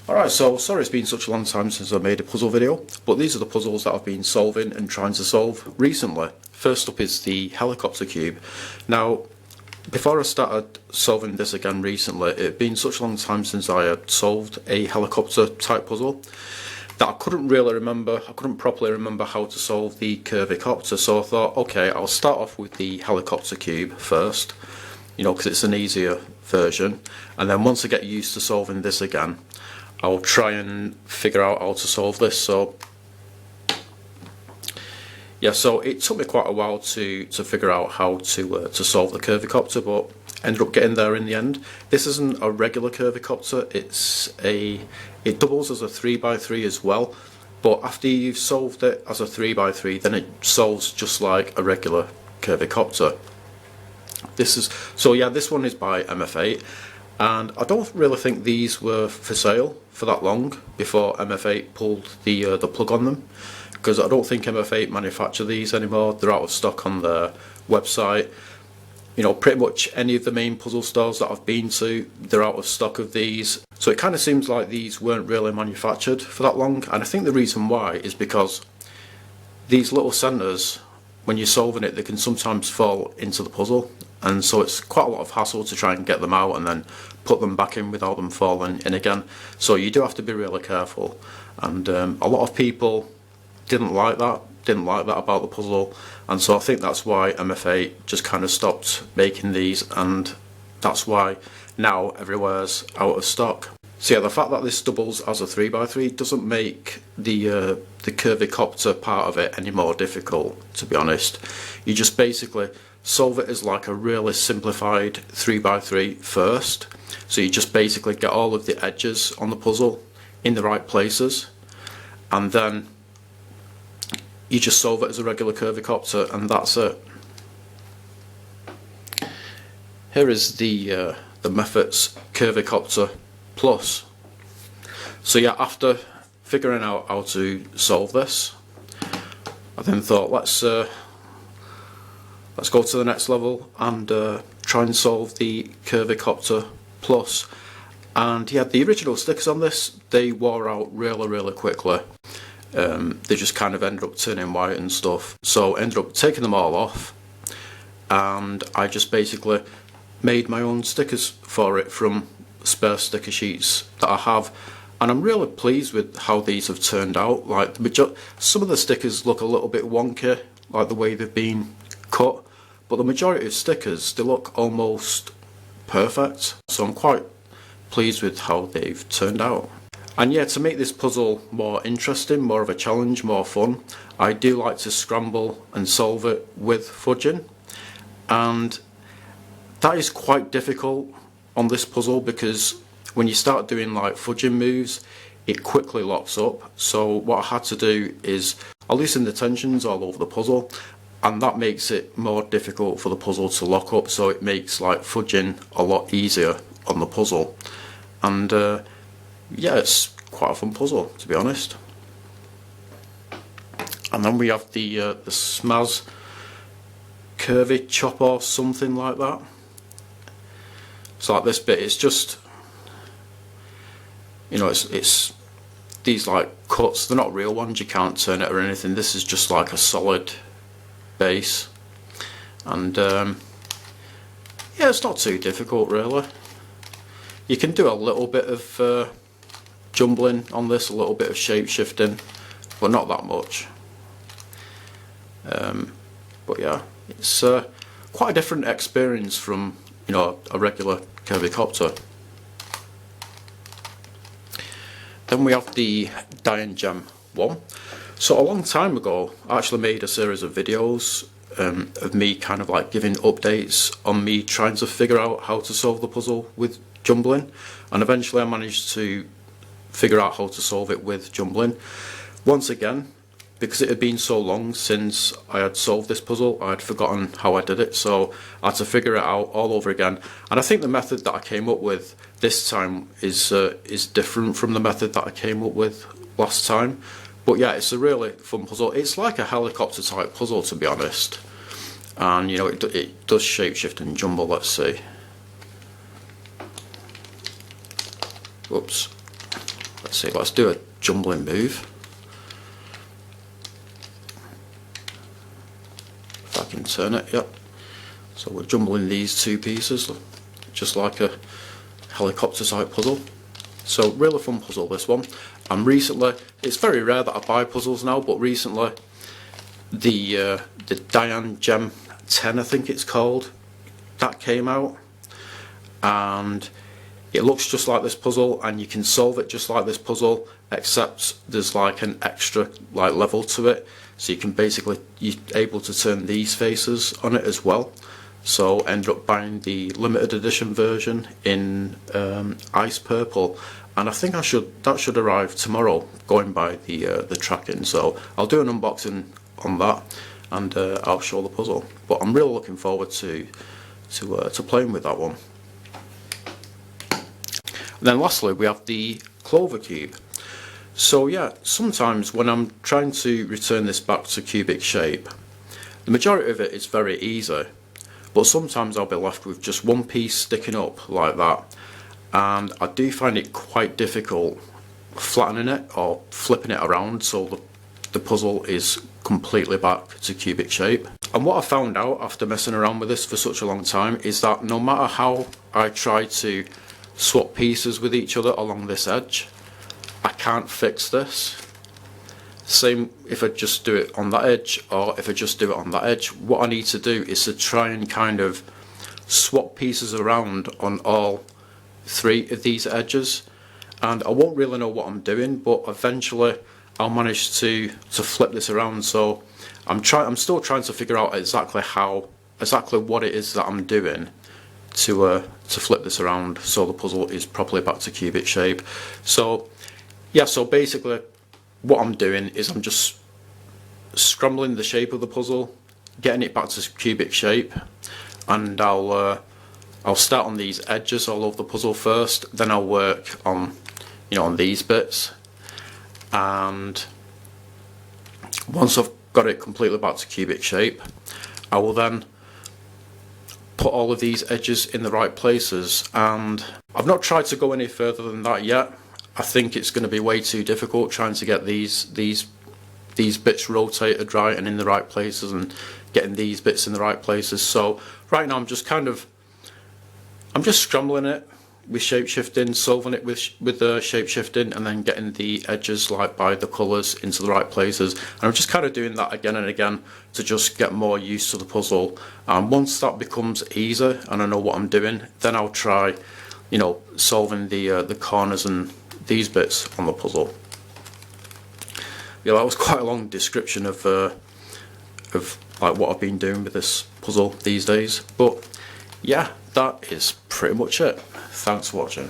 Alright, so sorry it's been such a long time since I made a puzzle video, but these are the puzzles that I've been solving and trying to solve recently. First up is the helicopter cube. Now, before I started solving this again recently, it had been such a long time since I had solved a helicopter type puzzle that I couldn't properly remember how to solve the Curvy Copter, so I thought, okay, I'll start off with the helicopter cube first, because it's an easier version, and then once I get used to solving this again, I'll try and figure out how to solve this. So yeah, so it took me quite a while to figure out how to solve the Curvy Copter, but ended up getting there in the end. This isn't a regular Curvy Copter, it doubles as a 3x3 as well, but after you've solved it as a 3x3, then it solves just like a regular Curvy Copter. This one is by MF8, and I don't really think these were for sale for that long before MF8 pulled the plug on them, because I don't think MF8 manufacture these anymore. They're out of stock on their website. Pretty much any of the main puzzle stores that I've been to, they're out of stock of these. So it kind of seems like these weren't really manufactured for that long, and I think the reason why is because these little centres, when you're solving it, they can sometimes fall into the puzzle, and so it's quite a lot of hassle to try and get them out and then put them back in without them falling in again. So you do have to be really careful, and a lot of people didn't like that about the puzzle, and so I think that's why MF8 just kind of stopped making these, and that's why now everywhere's out of stock. So yeah, the fact that this doubles as a 3x3 doesn't make the Curvy Copter part of it any more difficult, to be honest. You just basically solve it as like a really simplified 3x3 first. So you just basically get all of the edges on the puzzle in the right places, and then you just solve it as a regular Curvy Copter, and that's it. Here is the Meffert's Curvy Copter Plus. So yeah, after figuring out how to solve this, I then thought let's go to the next level and try and solve the Curvy Copter Plus. And yeah, the original stickers on this, they wore out really quickly. They just kind of ended up turning white and stuff, so I ended up taking them all off, and I just basically made my own stickers for it from spare sticker sheets that I have, and I'm really pleased with how these have turned out. Like some of the stickers look a little bit wonky, like the way they've been cut, but the majority of stickers, they look almost perfect, so I'm quite pleased with how they've turned out. And yeah, to make this puzzle more interesting, more of a challenge, more fun, I do like to scramble and solve it with fudging, and that is quite difficult on this puzzle because when you start doing like fudging moves, it quickly locks up. So what I had to do is I loosen the tensions all over the puzzle, and that makes it more difficult for the puzzle to lock up, so it makes like fudging a lot easier on the puzzle. And yeah, it's quite a fun puzzle, to be honest. And then we have the Smaz Curvy Chop or something like that. So like this bit, it's just, it's these like cuts, they're not real ones, you can't turn it or anything. This is just like a solid base, and yeah, it's not too difficult really. You can do a little bit of jumbling on this, a little bit of shape shifting, but not that much. But yeah, it's quite a different experience from a regular Curvy Copter. Then we have the Dayan Gem I. So a long time ago, I actually made a series of videos of me kind of like giving updates on me trying to figure out how to solve the puzzle with jumbling, and eventually I managed to figure out how to solve it with jumbling. Once again, because it had been so long since I had solved this puzzle, I had forgotten how I did it, so I had to figure it out all over again. And I think the method that I came up with this time is different from the method that I came up with last time. But yeah, it's a really fun puzzle. It's like a helicopter type puzzle, to be honest. And it does shapeshift and jumble. Let's see. Whoops. let's see, let's do a jumbling move. If I can turn it, yep. So we're jumbling these two pieces, just like a helicopter type puzzle. So really fun puzzle, this one. And recently, it's very rare that I buy puzzles now, but recently the Dayan Gem I, I think it's called, that came out, and it looks just like this puzzle, and you can solve it just like this puzzle, except there's like an extra like level to it, so you can basically, you're able to turn these faces on it as well. So I ended up buying the limited edition version in ice purple, and I think that should arrive tomorrow, going by the tracking. So I'll do an unboxing on that, and I'll show the puzzle. But I'm really looking forward to playing with that one. And then lastly, we have the Clover Cube. So yeah, sometimes when I'm trying to return this back to cubic shape, the majority of it is very easy, but sometimes I'll be left with just one piece sticking up like that, and I do find it quite difficult flattening it or flipping it around so the puzzle is completely back to cubic shape. And what I found out after messing around with this for such a long time is that no matter how I try to swap pieces with each other along this edge, I can't fix this. Same if I just do it on that edge, or if I just do it on that edge. What I need to do is to try and kind of swap pieces around on all three of these edges, and I won't really know what I'm doing, but eventually I'll manage to flip this around. So I'm still trying to figure out exactly what it is that I'm doing to flip this around so the puzzle is properly back to cubic shape. So yeah, so basically what I'm doing is I'm just scrambling the shape of the puzzle, getting it back to cubic shape, and I'll start on these edges all over the puzzle first, then I'll work on, on these bits, and once I've got it completely back to cubic shape, I will then put all of these edges in the right places. And I've not tried to go any further than that yet. I think it's going to be way too difficult trying to get these bits rotated right and in the right places, and getting these bits in the right places. So right now I'm just scrambling it with shape shifting, solving it with the shape shifting, and then getting the edges like by the colours into the right places. And I'm just kind of doing that again and again to just get more used to the puzzle. And once that becomes easier and I know what I'm doing, then I'll try, solving the corners and these bits on the puzzle. Yeah, that was quite a long description of like what I've been doing with this puzzle these days. But yeah, that is pretty much it. Thanks for watching.